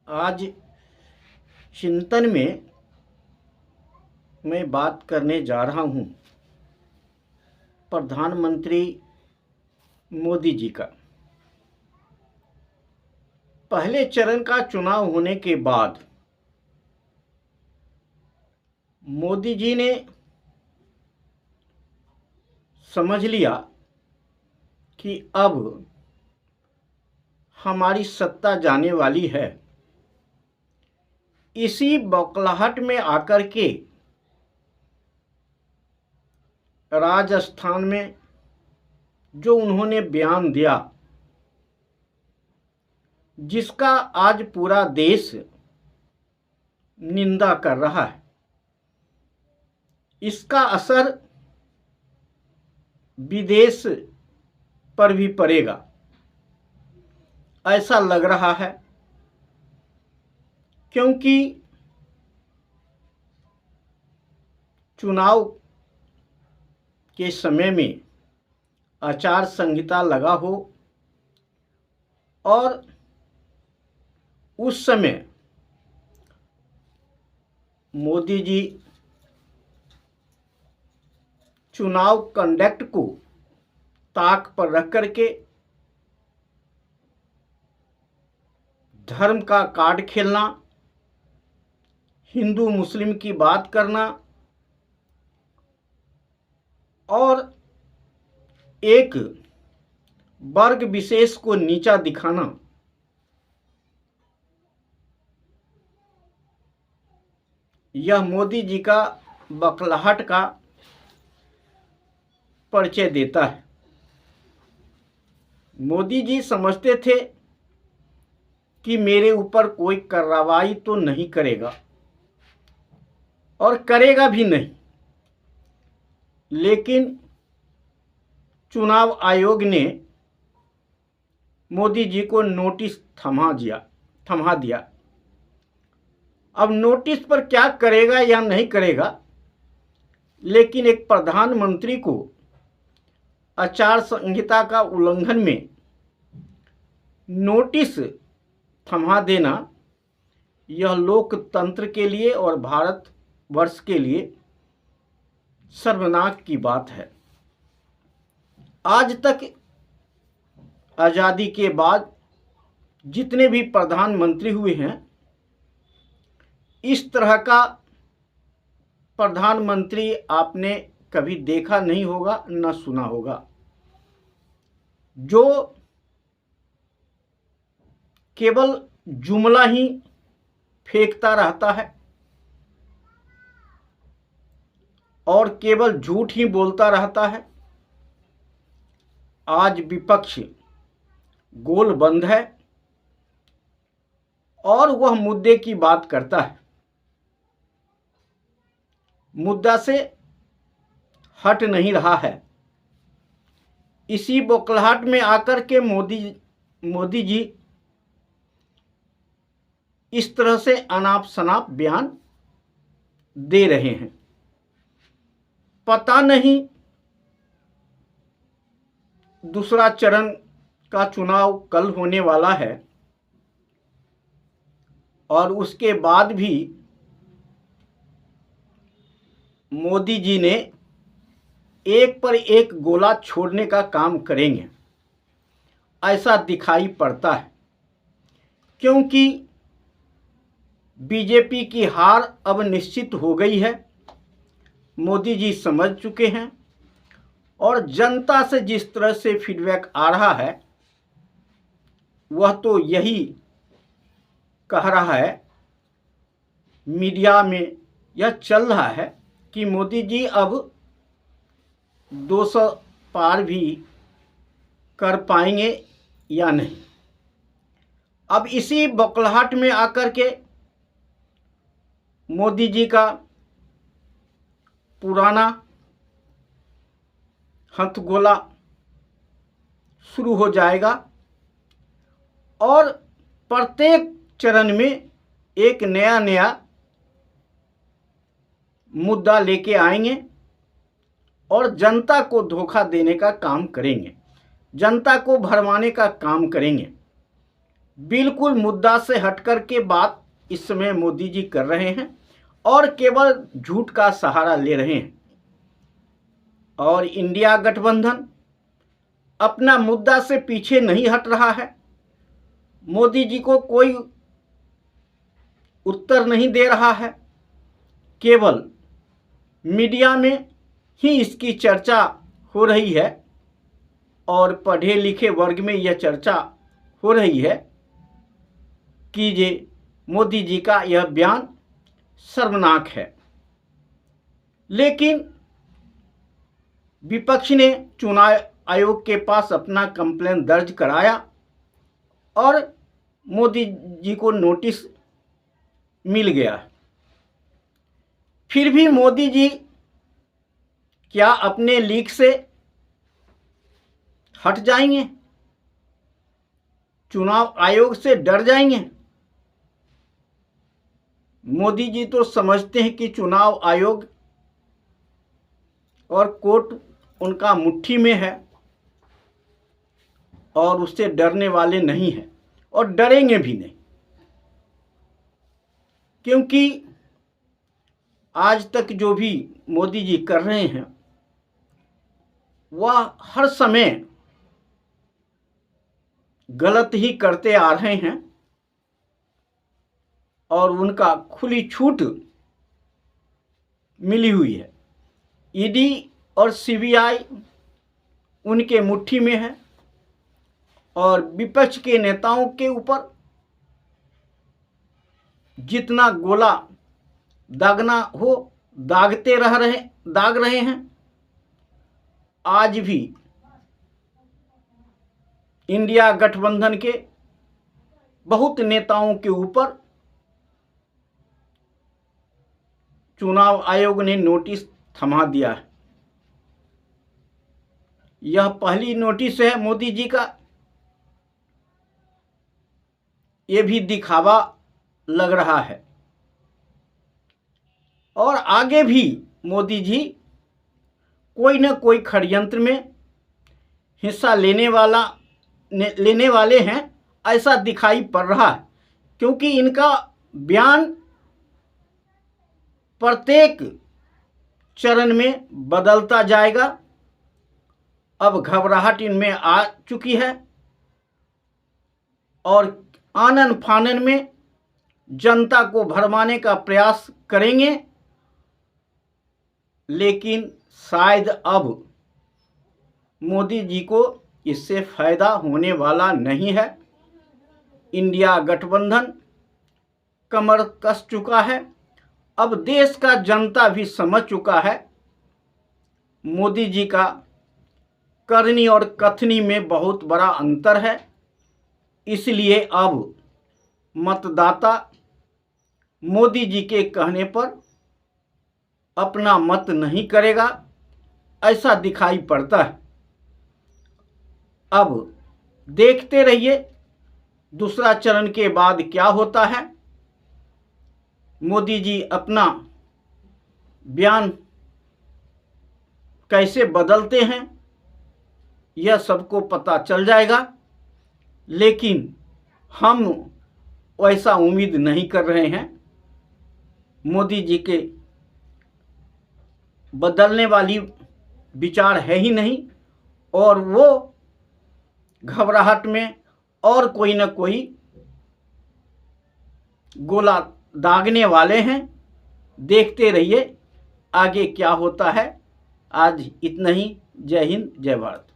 आज चिंतन में मैं बात करने जा रहा हूँ प्रधानमंत्री मोदी जी का। पहले चरण का चुनाव होने के बाद मोदी जी ने समझ लिया कि अब हमारी सत्ता जाने वाली है। इसी बौखलाहट में आकर के राजस्थान में जो उन्होंने बयान दिया, जिसका आज पूरा देश निंदा कर रहा है, इसका असर विदेश पर भी पड़ेगा ऐसा लग रहा है। क्योंकि चुनाव के समय में आचार संहिता लगा हो और उस समय मोदी जी चुनाव कंडक्ट को ताक पर रख करके धर्म का कार्ड खेलना, हिंदू मुस्लिम की बात करना और एक वर्ग विशेष को नीचा दिखाना, यह मोदी जी का बौखलाहट का परिचय देता है। मोदी जी समझते थे कि मेरे ऊपर कोई कार्रवाई तो नहीं करेगा और करेगा भी नहीं, लेकिन चुनाव आयोग ने मोदी जी को नोटिस थमा दिया। अब नोटिस पर क्या करेगा या नहीं करेगा, लेकिन एक प्रधानमंत्री को आचार संहिता का उल्लंघन में नोटिस थमा देना, यह लोकतंत्र के लिए और भारतवर्ष के लिए शर्मनाक की बात है। आज तक आज़ादी के बाद जितने भी प्रधानमंत्री हुए हैं, इस तरह का प्रधानमंत्री आपने कभी देखा नहीं होगा, न सुना होगा, जो केवल जुमला ही फेंकता रहता है और केवल झूठ ही बोलता रहता है। आज विपक्ष गोल बंद है और वह मुद्दे की बात करता है, मुद्दा से हट नहीं रहा है। इसी बौखलाहट में आकर के मोदी जी इस तरह से अनाप शनाप बयान दे रहे हैं। पता नहीं दूसरा चरण का चुनाव कल होने वाला है और उसके बाद भी मोदी जी ने एक पर एक गोला छोड़ने का काम करेंगे, ऐसा दिखाई पड़ता है। क्योंकि बीजेपी की हार अब निश्चित हो गई है, मोदी जी समझ चुके हैं और जनता से जिस तरह से फीडबैक आ रहा है, वह तो यही कह रहा है, मीडिया में यह चल रहा है कि मोदी जी अब 200 पार भी कर पाएंगे या नहीं। अब इसी बौखलाहट में आकर के मोदी जी का पुराना हथगोला शुरू हो जाएगा और प्रत्येक चरण में एक नया मुद्दा लेके आएंगे और जनता को धोखा देने का काम करेंगे, जनता को भरमाने का काम करेंगे। बिल्कुल मुद्दा से हटकर के बात इस समय मोदी जी कर रहे हैं और केवल झूठ का सहारा ले रहे हैं। और इंडिया गठबंधन अपना मुद्दा से पीछे नहीं हट रहा है। मोदी जी को कोई उत्तर नहीं दे रहा है, केवल मीडिया में ही इसकी चर्चा हो रही है और पढ़े लिखे वर्ग में यह चर्चा हो रही है कि ये मोदी जी का यह बयान शर्मनाक है। लेकिन विपक्ष ने चुनाव आयोग के पास अपना कंप्लेन दर्ज कराया और मोदी जी को नोटिस मिल गया। फिर भी मोदी जी क्या अपने लीक से हट जाएंगे? चुनाव आयोग से डर जाएंगे? मोदी जी तो समझते हैं कि चुनाव आयोग और कोर्ट उनका मुट्ठी में है और उससे डरने वाले नहीं हैं और डरेंगे भी नहीं, क्योंकि आज तक जो भी मोदी जी कर रहे हैं वह हर समय गलत ही करते आ रहे हैं और उनका खुली छूट मिली हुई है। ईडी और सीबीआई उनके मुट्ठी में है और विपक्ष के नेताओं के ऊपर जितना गोला दागना हो दाग रहे हैं। आज भी इंडिया गठबंधन के बहुत नेताओं के ऊपर चुनाव आयोग ने नोटिस थमा दिया है। यह पहली नोटिस है मोदी जी का। ये भी दिखावा लग रहा है और आगे भी मोदी जी कोई न कोई षड्यंत्र में हिस्सा लेने वाले हैं, ऐसा दिखाई पड़ रहा है, क्योंकि इनका बयान प्रत्येक चरण में बदलता जाएगा। अब घबराहट इनमें आ चुकी है और आनन फानन में जनता को भरमाने का प्रयास करेंगे, लेकिन शायद अब मोदी जी को इससे फायदा होने वाला नहीं है। इंडिया गठबंधन कमर कस चुका है। अब देश का जनता भी समझ चुका है मोदी जी का करनी और कथनी में बहुत बड़ा अंतर है। इसलिए अब मतदाता मोदी जी के कहने पर अपना मत नहीं करेगा, ऐसा दिखाई पड़ता है। अब देखते रहिए दूसरा चरण के बाद क्या होता है। मोदी जी अपना बयान कैसे बदलते हैं यह सबको पता चल जाएगा, लेकिन हम वैसा उम्मीद नहीं कर रहे हैं। मोदी जी के बदलने वाली विचार है ही नहीं और वो घबराहट में और कोई न कोई गोला दागने वाले हैं। देखते रहिए आगे क्या होता है। आज इतना ही। जय हिंद, जय भारत।